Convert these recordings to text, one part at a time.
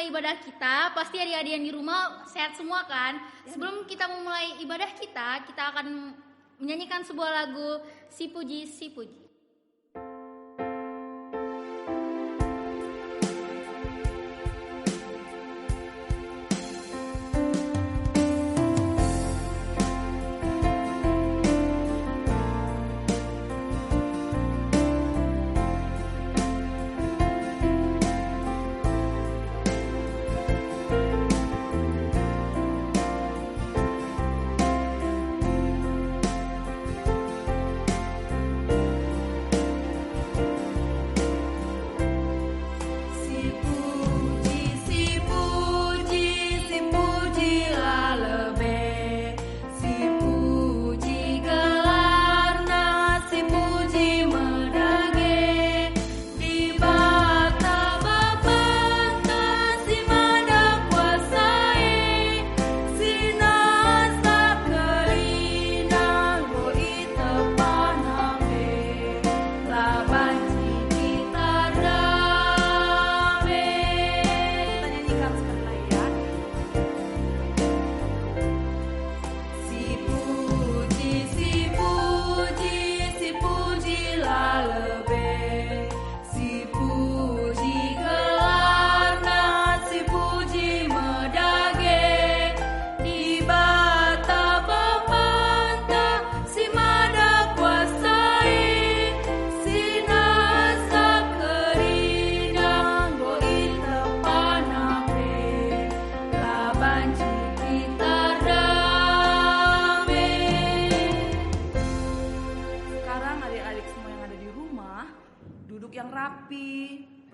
memulai ibadah kita, pasti adik-adik yang di rumah sehat semua kan? Sebelum kita memulai ibadah kita akan menyanyikan sebuah lagu Si Puji, Si Puji.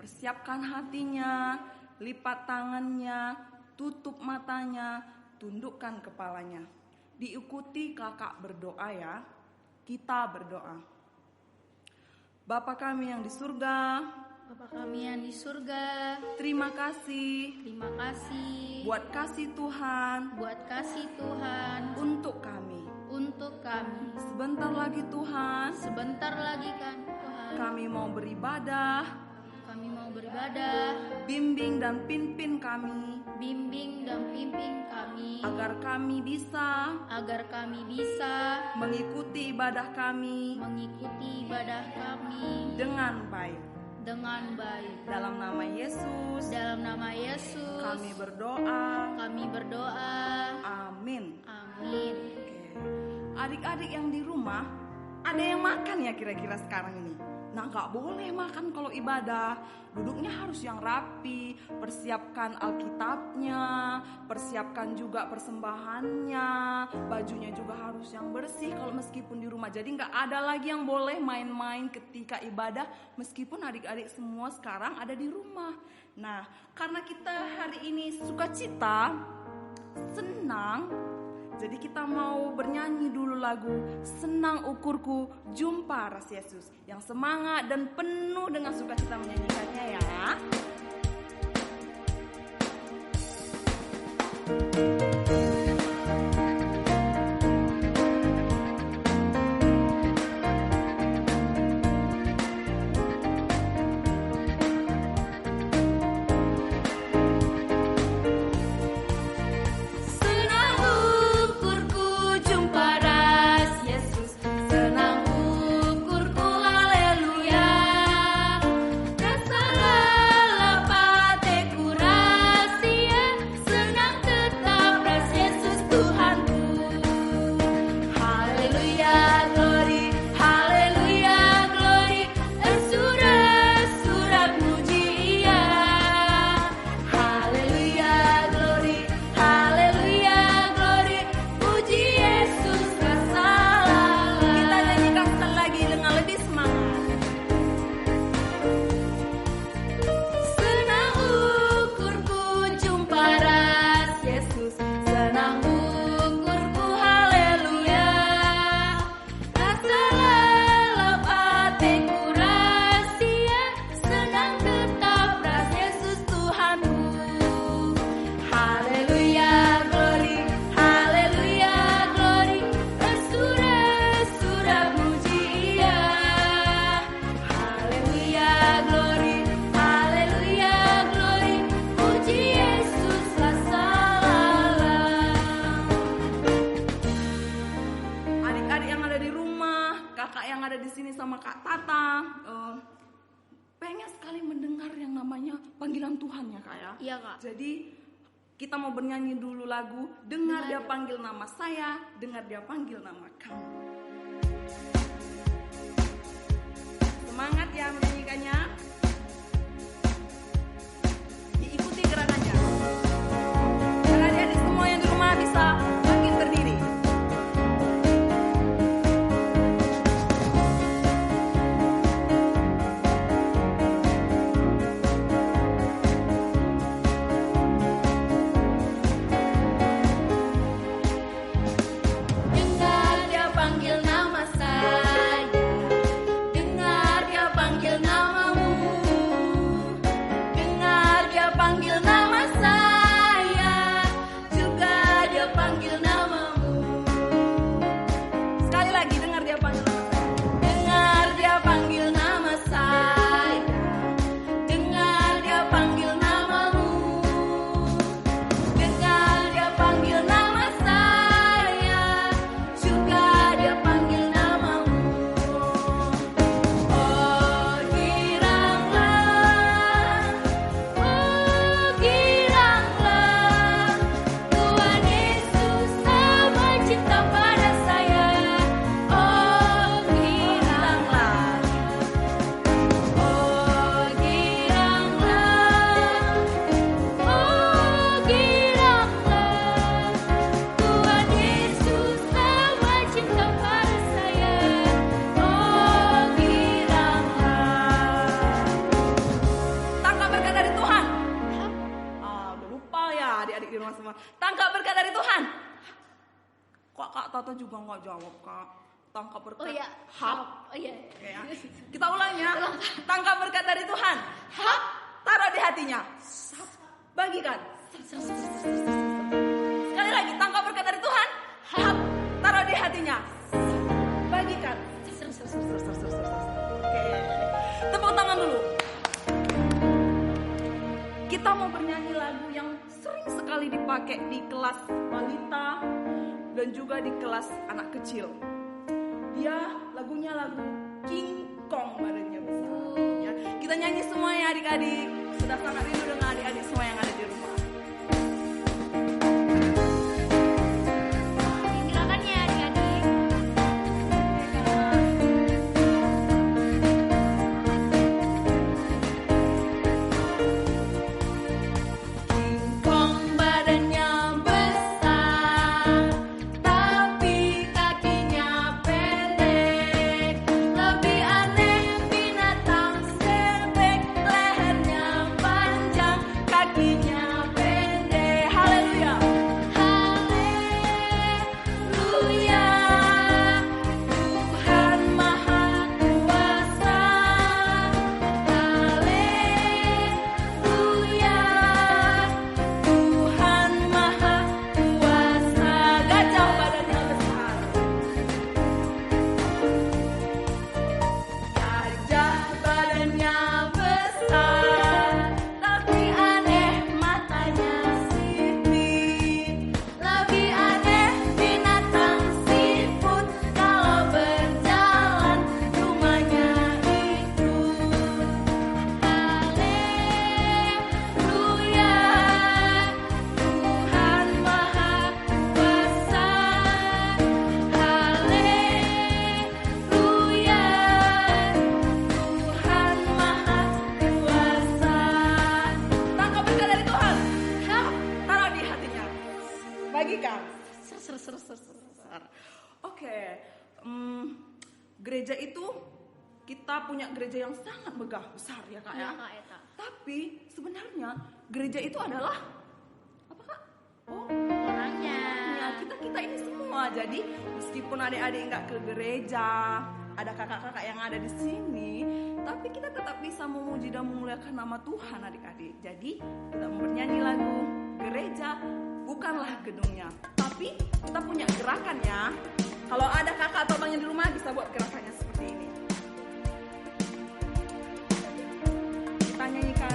Persiapkan hatinya, lipat tangannya, tutup matanya, tundukkan kepalanya. Diikuti kakak berdoa ya. Kita berdoa. Bapa kami yang di surga, Bapa kami yang di surga, terima kasih buat kasih Tuhan untuk kami. Sebentar lagi Tuhan, kan Tuhan, kami mau beribadah. Bimbing dan pimpin kami agar kami bisa mengikuti ibadah kami dengan baik. Dalam nama Yesus kami berdoa. Amin. Adik-adik yang di rumah, ada yang makan ya kira-kira sekarang ini? Nah, gak boleh makan kalau ibadah. Duduknya harus yang rapi. Persiapkan Alkitabnya, persiapkan juga persembahannya. Bajunya juga harus yang bersih kalau meskipun di rumah. Jadi gak ada lagi yang boleh main-main ketika ibadah, meskipun adik-adik semua sekarang ada di rumah. Nah, karena kita hari ini sukacita, senang, jadi kita mau bernyanyi dulu lagu Senang Ukurku Jumpa Ras Yesus, yang semangat dan penuh dengan sukacita menyanyikannya ya. Senang sama Kak Tata pengen sekali mendengar yang namanya panggilan Tuhan ya Kak ya. Iya Kak. Jadi kita mau bernyanyi dulu lagu Dengar Dia Panggil Nama Saya, Dengar Dia Panggil Nama Kamu. Semangat ya menyanyikannya. Diikuti gerakannya. Dan adik-adik semua yang di rumah bisa bangkit berdiri. Dengar Dia panggil nama saya, dengar Dia panggil namamu, dengar Dia panggil nama saya, juga Dia panggil namamu. Sekali lagi dengar Dia panggil nama saya. Dengar Dia panggil nama saya, dengar Dia panggil namamu, dengar Dia panggil nama saya, juga Dia panggil namamu. Oh giranglah, Tuhan Yesus amat cinta pada saya. Oh giranglah, Tuhan Yesus amat cinta pada saya. Oh giranglah. Tangkap berkat dari Tuhan. Udah lupa ya adik-adik di rumah semua. Tangkap berkat dari Tuhan. Kok Kak Tata juga nggak jawab Kak? Tangkap berkat. Oh iya. Hap. Oh iya. Oke ya. Kita ulang ya. Tangkap berkat dari Tuhan. Hap. Taruh di hatinya. Sap. Bagikan. Sekali lagi. Tangkap berkat dari Tuhan. Hap. Taruh di hatinya. Bagikan. Oke. Tepuk tangan dulu. Kita mau bernyanyi lagu yang sering sekali dipakai di kelas balita dan juga di kelas anak kecil. Dia lagunya lagu King Kong badannya besar. Ya, kita nyanyi semua ya adik-adik. Sudah sangat rindu dengan adik-adik semua yang ada di rumah. Gerakannya adik-adik. King Kong badannya besar, tapi kakinya pendek. Lebih aneh binatang sebek, lehernya panjang, kakinya pendek. Haleluya. Haleluya, Tuhan Maha Kuasa. Haleluya, Tuhan Maha Kuasa. Gajah badannya besar. Gajah badannya besar, tapi aneh matanya sipit. Lebih aneh binatang siput, kalau berjalan rumahnya ikut. Haleluya, Tuhan Maha Kuasa. Haleluya, Tuhan Maha Kuasa. Tangkap berkat dari Tuhan. Hap. Taruh di hatinya. Bagikan. Ser. Oke, gereja itu kita punya gereja yang sangat megah besar ya Kak ya. Iya Kak Eta. Tapi sebenarnya gereja itu adalah apa Kak? Oh, Orangnya. ya kita ini semua. Jadi meskipun adik-adik nggak ke gereja, ada kakak-kakak yang ada di sini, tapi kita tetap bisa memuji dan memuliakan nama Tuhan adik-adik. Jadi kita mau bernyanyi lagu gereja bukanlah gedungnya, tapi kita punya gerakan ya. Kalau ada kakak atau abang yang di rumah bisa buat gerakannya seperti ini. Kita nyanyikan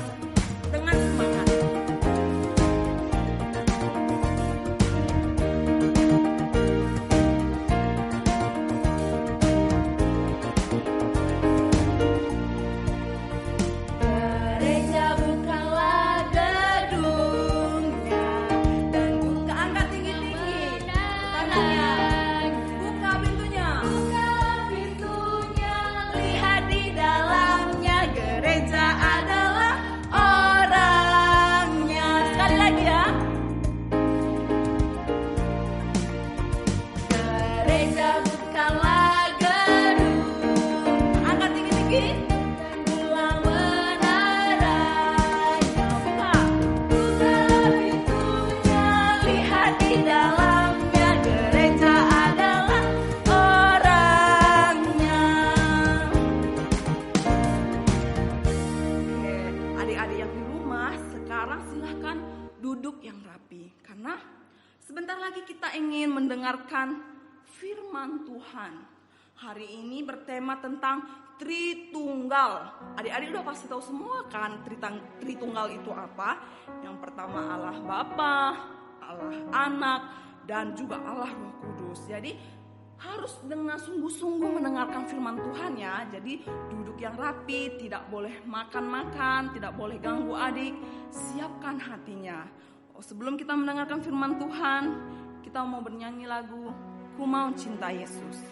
dengan semangat. sekarang silahkan duduk yang rapi. Karena sebentar lagi kita ingin mendengarkan firman Tuhan. Hari ini bertema tentang Tritunggal. Adik-adik udah pasti tahu semua kan Tritunggal itu apa? Yang pertama Allah Bapa, Allah Anak, dan juga Allah Roh Kudus. Jadi harus dengan sungguh-sungguh mendengarkan firman Tuhan ya. Jadi duduk yang rapi, tidak boleh makan-makan, tidak boleh ganggu adik. Siapkan hatinya. Sebelum kita mendengarkan firman Tuhan, kita mau bernyanyi lagu Ku Mau Cinta Yesus.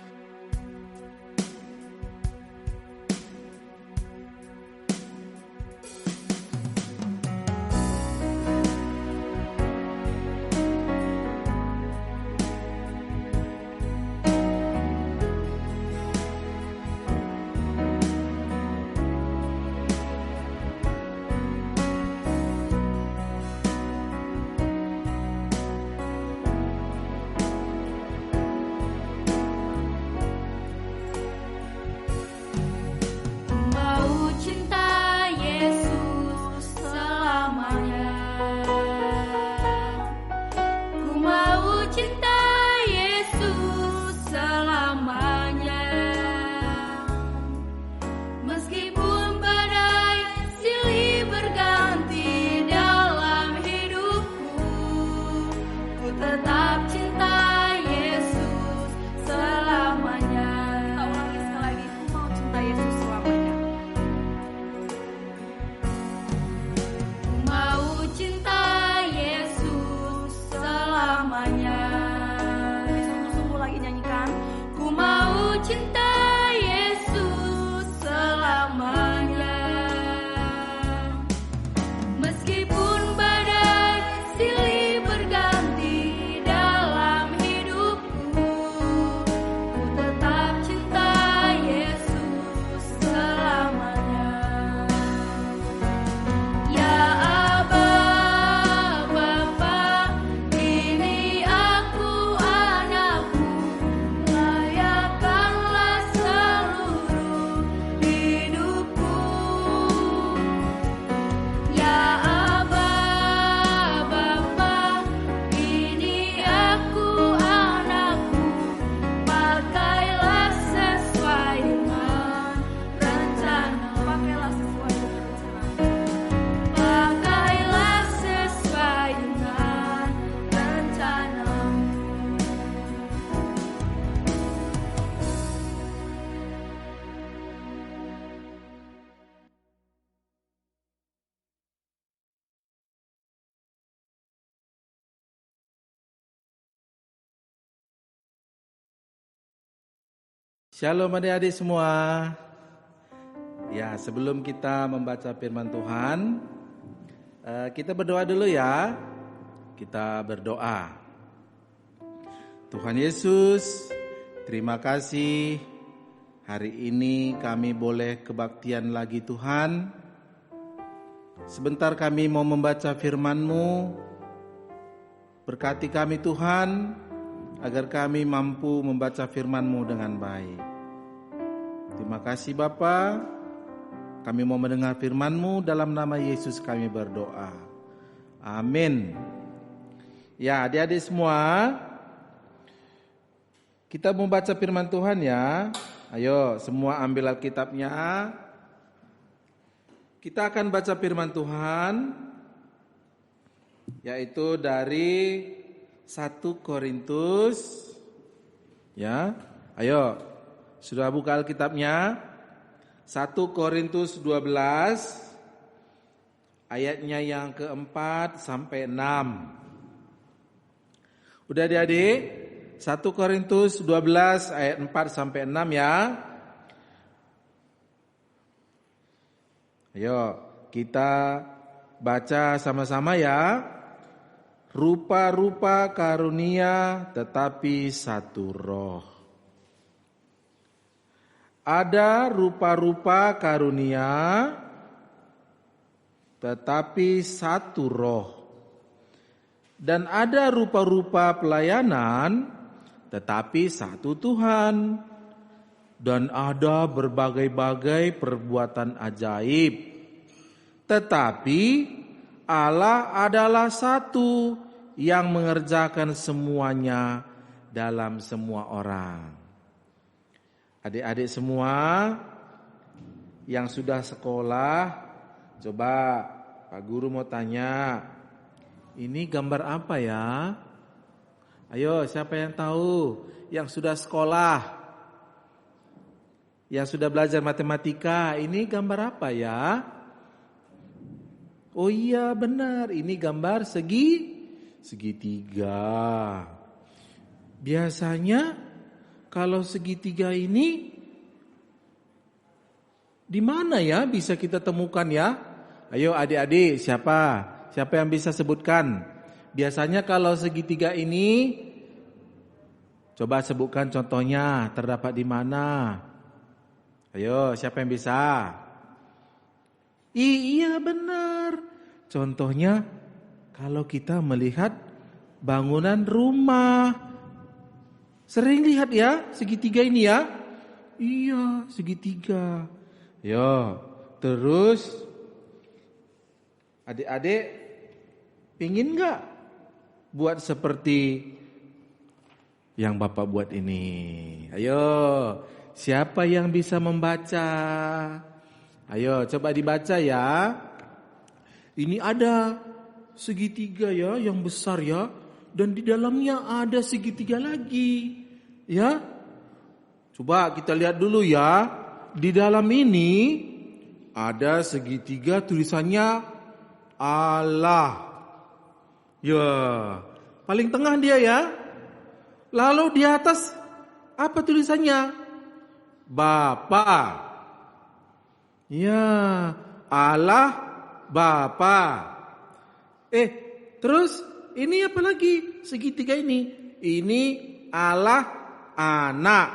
Shalom adik-adik semua. Ya, sebelum kita membaca firman Tuhan, kita berdoa dulu ya. Kita berdoa. Tuhan Yesus, terima kasih hari ini kami boleh kebaktian lagi Tuhan. Sebentar kami mau membaca firman-Mu. Berkati kami Tuhan, agar kami mampu membaca firman-Mu dengan baik. Terima kasih Bapa. Kami mau mendengar firman-Mu, dalam nama Yesus kami berdoa. Amin. Ya, adik-adik semua, kita mau baca firman Tuhan ya. Ayo semua ambil Alkitabnya. Kita akan baca firman Tuhan, yaitu dari 1 Korintus. Ya, ayo sudah buka Alkitabnya. 1 Korintus 12 ayatnya yang keempat sampai 6. Udah adik-adik? 1 Korintus 12 ayat 4 sampai 6 ya. Ayo kita baca sama-sama ya. Rupa-rupa karunia tetapi satu roh. Ada rupa-rupa karunia tetapi satu roh. Dan ada rupa-rupa pelayanan tetapi satu Tuhan. Dan ada berbagai-bagai perbuatan ajaib. Tetapi Allah adalah satu yang mengerjakan semuanya dalam semua orang. Adik-adik semua yang sudah sekolah, coba Pak Guru mau tanya, ini gambar apa ya? Ayo, siapa yang tahu? Yang sudah sekolah, yang sudah belajar matematika, ini gambar apa ya? Oh iya benar, ini gambar segitiga. Biasanya kalau segitiga ini di mana ya bisa kita temukan ya? Ayo adik-adik, siapa yang bisa sebutkan? Biasanya kalau segitiga ini, coba sebutkan contohnya, terdapat di mana? Ayo, siapa yang bisa? Iya benar. Contohnya kalau kita melihat bangunan rumah. Sering lihat ya segitiga ini ya? Iya, segitiga. Yo, terus adik-adik pingin gak buat seperti yang Bapak buat ini? Ayo, siapa yang bisa membaca? Ayo, coba dibaca ya. Ini ada segitiga ya, yang besar ya. Dan di dalamnya ada segitiga lagi. Ya. Coba kita lihat dulu ya. Di dalam ini ada segitiga tulisannya Allah. Ya, paling tengah dia ya. Lalu di atas apa tulisannya? Bapa. Ya, Allah Bapa. Terus ini apa lagi? Segitiga ini. Ini Allah Anak.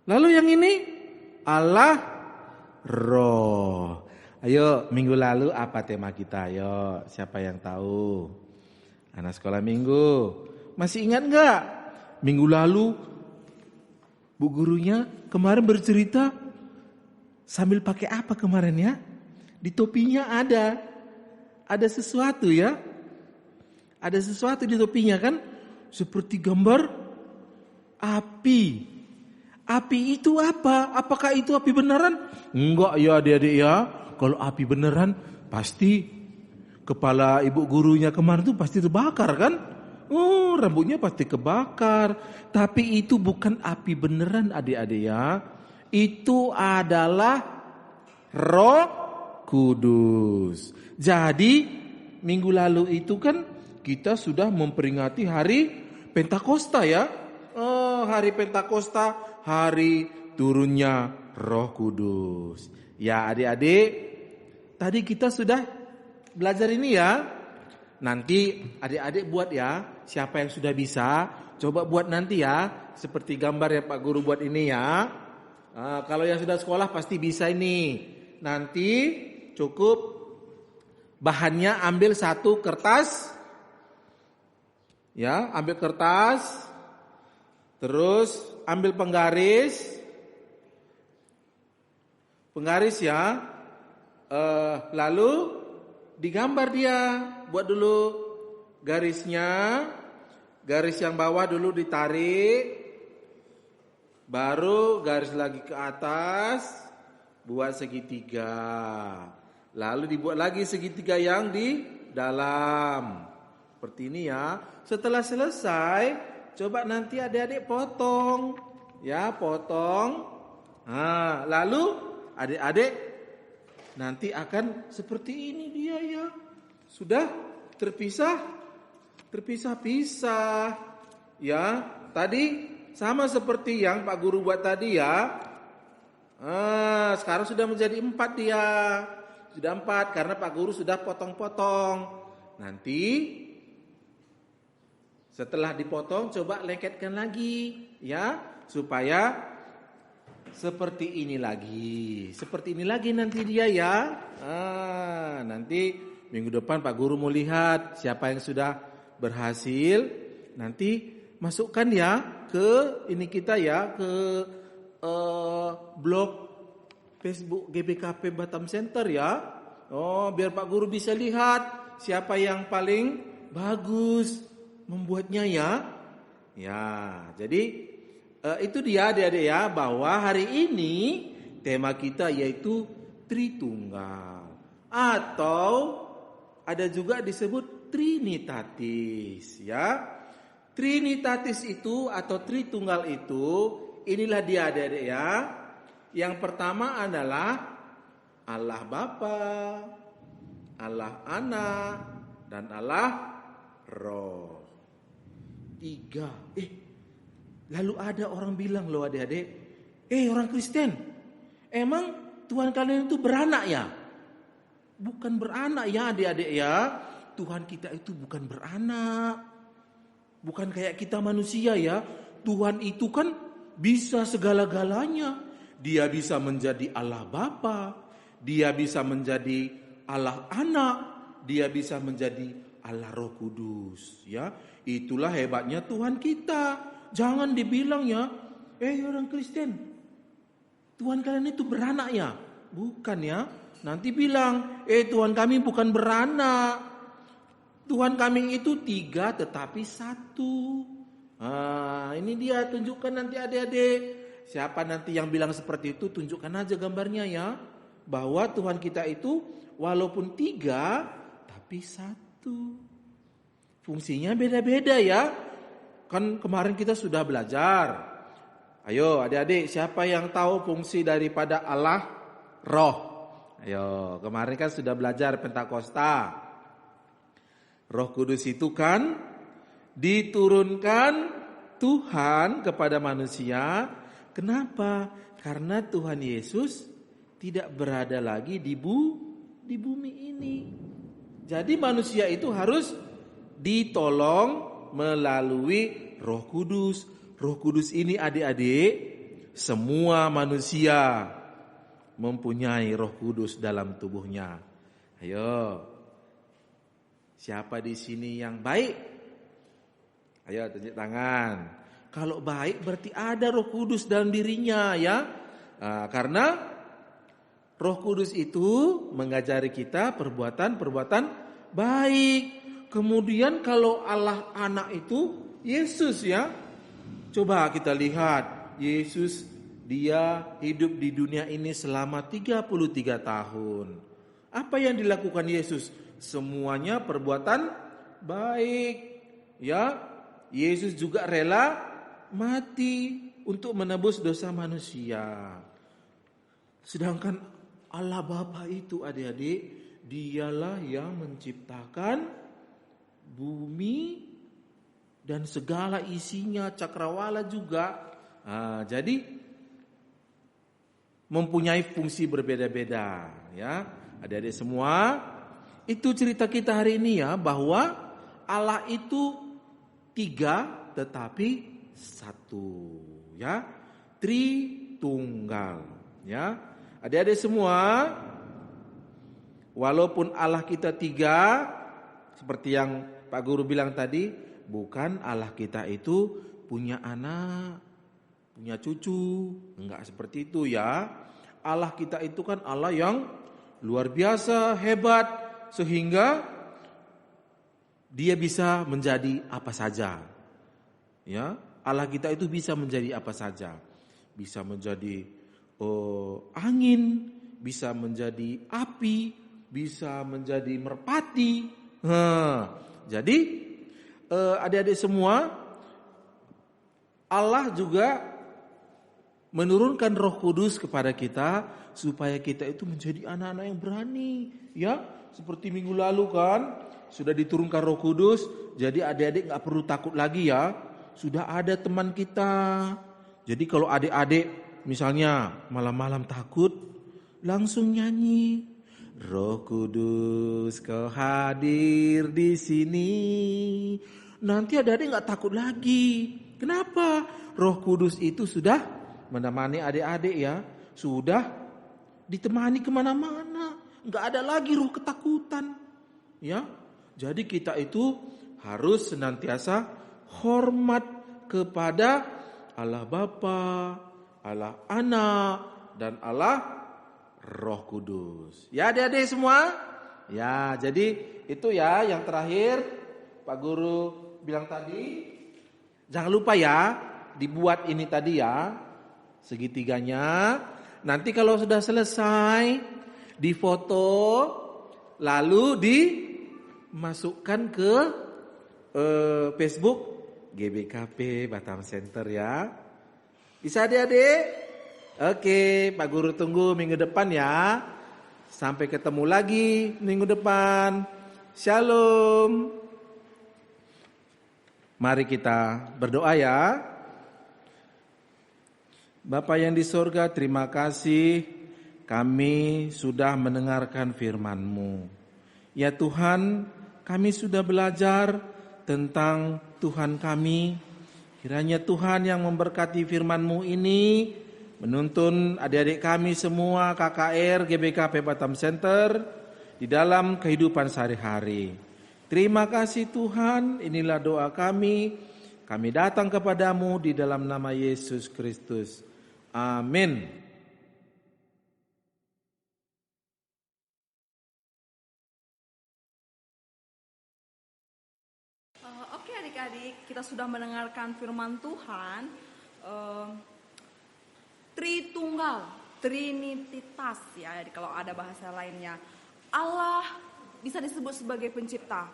Lalu yang ini Allah Roh. Ayo, minggu lalu apa tema kita? Ayo, siapa yang tahu? Anak sekolah minggu. Masih ingat enggak? Minggu lalu Bu gurunya kemarin bercerita sambil pakai apa kemarin ya? Di topinya ada sesuatu ya. Ada sesuatu di topinya kan? Seperti gambar api. Api itu apa? Apakah itu api beneran? Enggak ya adik-adik ya. Kalau api beneran pasti kepala ibu gurunya kemarin itu pasti terbakar kan? Oh, rambutnya pasti kebakar. Tapi itu bukan api beneran adik-adik ya. Itu adalah Roh Kudus. Jadi minggu lalu itu kan kita sudah memperingati hari Pentakosta ya. Oh, hari Pentakosta, hari turunnya Roh Kudus. Ya adik-adik, tadi kita sudah belajar ini ya. Nanti adik-adik buat ya. Siapa yang sudah bisa, coba buat nanti ya. Seperti gambar yang Pak Guru buat ini ya. Kalau yang sudah sekolah pasti bisa ini. Nanti cukup bahannya ambil satu kertas. Ya, ambil kertas. Terus ambil penggaris. Penggaris ya. Lalu digambar dia. Buat dulu garisnya. Garis yang bawah dulu ditarik. Baru garis lagi ke atas. Buat segitiga. Lalu dibuat lagi segitiga yang di dalam. Seperti ini ya. Setelah selesai, coba nanti adik-adik potong. Ya, potong. Nah, lalu adik-adik nanti akan seperti ini dia ya. Sudah terpisah-pisah. Ya, tadi sama seperti yang Pak Guru buat tadi ya. Sekarang sudah menjadi 4 dia. Sudah 4 karena Pak Guru sudah potong-potong. Nanti setelah dipotong coba lengketkan lagi ya, supaya seperti ini lagi. Seperti ini lagi nanti dia ya. Nanti minggu depan Pak Guru mau lihat siapa yang sudah berhasil. Nanti masukkan ya ke ini kita ya, ke blog Facebook GBKP Batam Center ya. Oh, biar Pak Guru bisa lihat siapa yang paling bagus membuatnya ya. Ya, jadi itu dia adik-adik ya, bahwa hari ini tema kita yaitu Tritunggal. Atau ada juga disebut Trinitatis ya. Trinitatis itu atau Tritunggal itu, inilah dia adik-adik ya. Yang pertama adalah Allah Bapa, Allah Anak, dan Allah Roh. 3. Lalu ada orang bilang loh adik-adik, orang Kristen, emang Tuhan kalian itu beranak ya? Bukan beranak ya adik-adik ya. Tuhan kita itu bukan beranak. Bukan kayak kita manusia ya. Tuhan itu kan bisa segala-galanya. Dia bisa menjadi Allah Bapa, Dia bisa menjadi Allah Anak, Dia bisa menjadi Allah Roh Kudus ya. Itulah hebatnya Tuhan kita. Jangan dibilang ya, orang Kristen, Tuhan kalian itu beranak ya? Bukan ya. Nanti bilang, Tuhan kami bukan beranak. Tuhan kami itu 3 tetapi 1. Ini dia, tunjukkan nanti adik-adik. Siapa nanti yang bilang seperti itu, tunjukkan aja gambarnya ya. Bahwa Tuhan kita itu walaupun 3 tapi 1. Fungsinya beda-beda ya. Kan kemarin kita sudah belajar. Ayo adik-adik, siapa yang tahu fungsi daripada Allah Roh? Ayo, kemarin kan sudah belajar Pentakosta. Roh Kudus itu kan diturunkan Tuhan kepada manusia. Kenapa? Karena Tuhan Yesus tidak berada lagi di bumi ini. Jadi manusia itu harus ditolong melalui Roh Kudus. Roh Kudus ini adik-adik, semua manusia mempunyai Roh Kudus dalam tubuhnya. Ayo, siapa di sini yang baik? Ayo tunjuk tangan. Kalau baik berarti ada Roh Kudus dalam dirinya ya. Karena Roh Kudus itu mengajari kita perbuatan-perbuatan baik. Kemudian kalau Allah Anak itu Yesus ya. Coba kita lihat, Yesus dia hidup di dunia ini selama 33 tahun. Apa yang dilakukan Yesus? Semuanya perbuatan baik. Ya, Yesus juga rela mati untuk menebus dosa manusia. Sedangkan Allah Bapa itu adik-adik, dialah yang menciptakan bumi dan segala isinya, cakrawala juga. Jadi mempunyai fungsi berbeda-beda ya. Adik-adik semua, itu cerita kita hari ini ya, bahwa Allah itu 3 tetapi 1 ya. Tritunggal ya. Adik-adik semua, walaupun Allah kita 3, seperti yang Pak Guru bilang tadi, bukan Allah kita itu punya anak, punya cucu, enggak seperti itu ya. Allah kita itu kan Allah yang luar biasa, hebat, sehingga Dia bisa menjadi apa saja. Ya, Allah kita itu bisa menjadi apa saja. Bisa menjadi angin, bisa menjadi api, bisa menjadi merpati. Jadi adik-adik semua, Allah juga menurunkan Roh Kudus kepada kita supaya kita itu menjadi anak-anak yang berani. Ya, seperti minggu lalu kan sudah diturunkan Roh Kudus, jadi adik-adik nggak perlu takut lagi ya. Sudah ada teman kita. Jadi kalau adik-adik misalnya malam-malam takut, langsung nyanyi. Roh Kudus kau hadir di sini. Nanti adik-adik nggak takut lagi. Kenapa? Roh Kudus itu sudah menemani adik-adik ya. Sudah ditemani kemana-mana. Nggak ada lagi roh ketakutan. Ya. Jadi kita itu harus senantiasa hormat kepada Allah Bapa, Allah Anak, dan Allah Roh Kudus. Ya adik-adik semua? Ya, jadi itu ya yang terakhir Pak Guru bilang tadi. Jangan lupa ya, dibuat ini tadi ya, segitiganya. Nanti kalau sudah selesai, difoto, lalu dimasukkan ke Facebook GBKP Batam Center ya. Bisa adik-adik? Oke, Pak Guru tunggu minggu depan ya. Sampai ketemu lagi minggu depan. Shalom. Mari kita berdoa ya. Bapa yang di sorga, terima kasih kami sudah mendengarkan firman-Mu. Ya Tuhan, kami sudah belajar tentang Tuhan kami. Kiranya Tuhan yang memberkati firman-Mu ini menuntun adik-adik kami semua KKR GBKP Batam Center di dalam kehidupan sehari-hari. Terima kasih Tuhan, inilah doa kami. Kami datang kepadamu di dalam nama Yesus Kristus. Amin. Oke adik-adik, kita sudah mendengarkan firman Tuhan. Tritunggal, Trinitas ya kalau ada bahasa lainnya. Allah bisa disebut sebagai pencipta.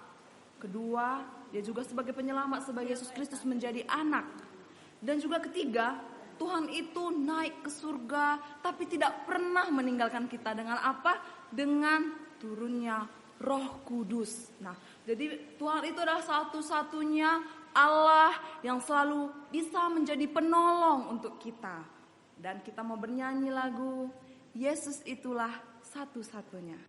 Kedua, dia juga sebagai penyelamat, sebagai Yesus Kristus menjadi anak. Dan juga ketiga, Tuhan itu naik ke surga tapi tidak pernah meninggalkan kita. Dengan apa? Dengan turunnya Roh Kudus. Nah, jadi Tuhan itu adalah satu-satunya Allah yang selalu bisa menjadi penolong untuk kita. Dan kita mau bernyanyi lagu Yesus itulah satu-satunya.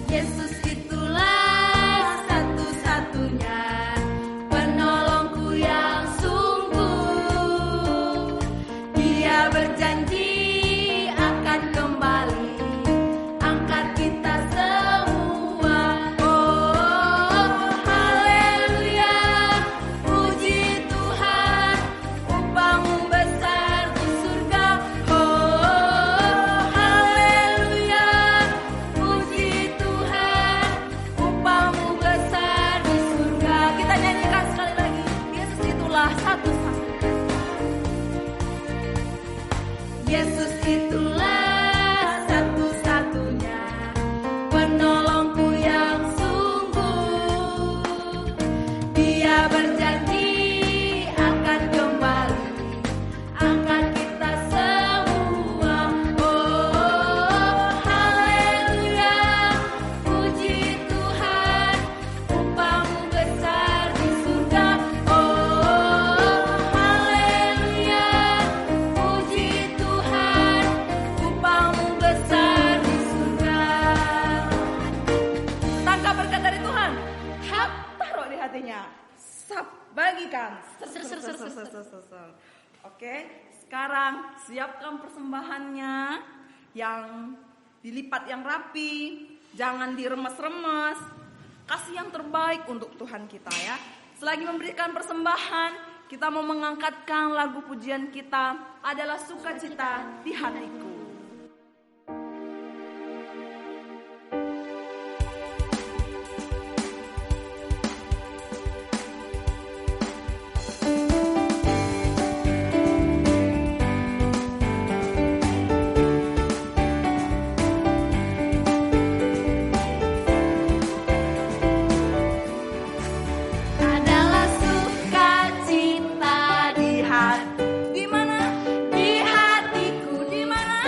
Yesus itulah satu-satunya penolongku yang sungguh. Dia berjanji akan kembali angkat kita semua. Oh, haleluya, puji Tuhan, upahmu besar di surga. Oh, haleluya, puji Tuhan, upahmu besar di surga. Kita nyanyikan sekali lagi. Yesus itulah satu-satunya. Yesus itulah satu-satunya penolongku yang sungguh. Dia berjanji akan kembali angkat kita semua. Oh, haleluya, puji Tuhan, upahmu besar di surga. Oh, haleluya, puji Tuhan, upahmu besar di surga. Tangkap berkat dari Tuhan. Hap, taruh di hatinya. Sap, bagikan. Ser. Oke, sekarang siapkan persembahannya yang dilipat yang rapi. Jangan diremes-remes. Kasih yang terbaik untuk Tuhan kita ya. Selagi memberikan persembahan, kita mau mengangkatkan lagu pujian kita adalah Sukacita di Hatiku. Adalah sukacita di hati. Di mana? Di hatiku, Di mana?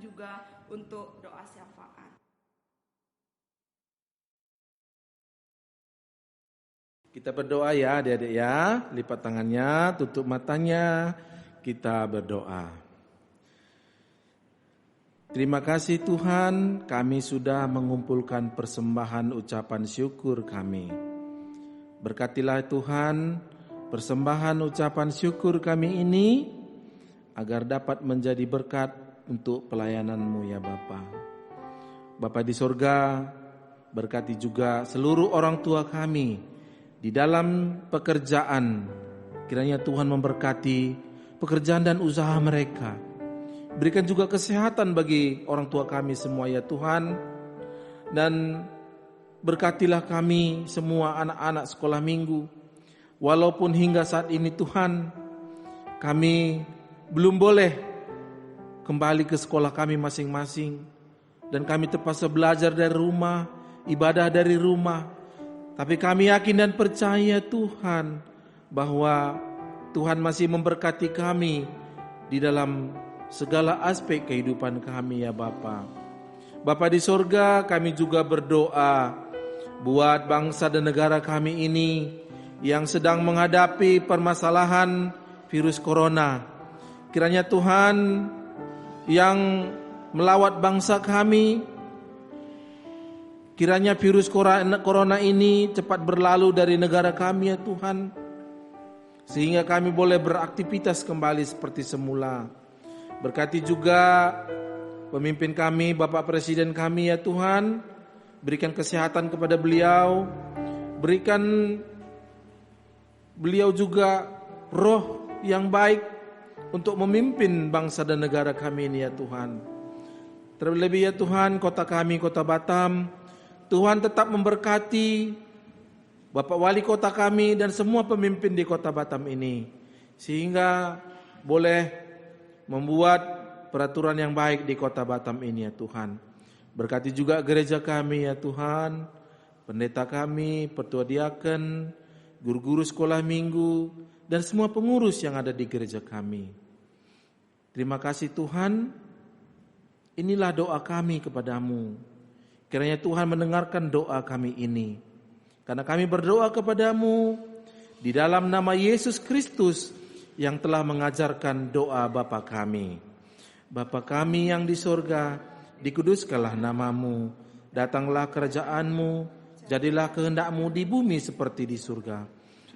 juga untuk doa syafaat. Kita berdoa ya adik-adik ya. Lipat tangannya, tutup matanya. Kita berdoa. Terima kasih Tuhan, kami sudah mengumpulkan persembahan ucapan syukur kami. Berkatilah Tuhan, persembahan ucapan syukur kami ini agar dapat menjadi berkat untuk pelayanan-Mu ya Bapa. Bapa di sorga, berkati juga seluruh orang tua kami di dalam pekerjaan. Kiranya Tuhan memberkati pekerjaan dan usaha mereka. Berikan juga kesehatan bagi orang tua kami semua ya Tuhan. Dan berkatilah kami semua anak-anak sekolah minggu. Walaupun hingga saat ini Tuhan, kami belum boleh kembali ke sekolah kami masing-masing. Dan kami terpaksa belajar dari rumah, ibadah dari rumah. Tapi kami yakin dan percaya Tuhan bahwa Tuhan masih memberkati kami di dalam segala aspek kehidupan kami ya Bapa. Bapa di sorga, kami juga berdoa buat bangsa dan negara kami ini yang sedang menghadapi permasalahan virus corona. Kiranya Tuhan yang melawat bangsa kami, kiranya virus corona ini cepat berlalu dari negara kami ya Tuhan. Sehingga kami boleh beraktivitas kembali seperti semula. Berkati juga pemimpin kami, Bapak Presiden kami ya Tuhan. Berikan kesehatan kepada beliau. Berikan beliau juga roh yang baik untuk memimpin bangsa dan negara kami ini ya Tuhan. Terlebih ya Tuhan, kota kami, kota Batam, Tuhan tetap memberkati Bapak Wali Kota kami dan semua pemimpin di Kota Batam ini. Sehingga boleh membuat peraturan yang baik di Kota Batam ini ya Tuhan. Berkati juga gereja kami ya Tuhan, pendeta kami, petua diaken, guru-guru sekolah minggu, dan semua pengurus yang ada di gereja kami. Terima kasih Tuhan, inilah doa kami kepadamu. Kiranya Tuhan mendengarkan doa kami ini. Karena kami berdoa kepadamu di dalam nama Yesus Kristus yang telah mengajarkan doa Bapa kami. Bapa kami yang di sorga, dikuduskanlah namamu. Datanglah kerajaanmu, jadilah kehendakmu di bumi seperti di surga.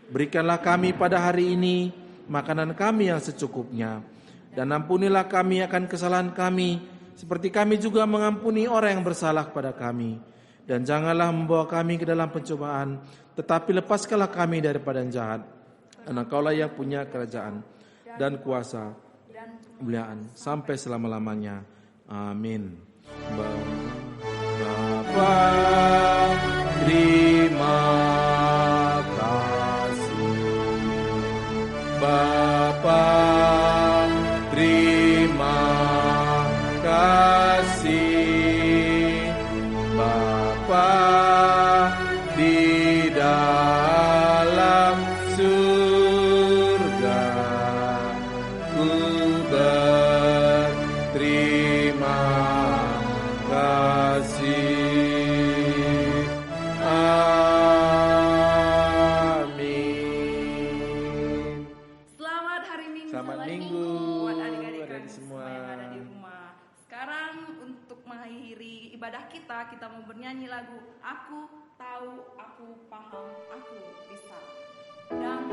Berikanlah kami pada hari ini makanan kami yang secukupnya. Dan ampunilah kami akan kesalahan kami, seperti kami juga mengampuni orang yang bersalah kepada kami. Dan janganlah membawa kami ke dalam pencobaan, tetapi lepaskanlah kami daripada yang jahat. Karena Kaulah yang punya kerajaan dan kuasa, kemuliaan sampai selama-lamanya. Amin. Bapa, terima kasih. Bapa, terima kasih. Bapa di dalam surga, ku berterima kasih. Amin. Selamat hari Minggu. Selamat Minggu Buat adik-adik adik kami semua. semua yang ada di rumah. Sekarang untuk mengakhiri ibadah kita mau bernyanyi lagu Aku Tahu, Aku Paham, Aku Bisa. Dan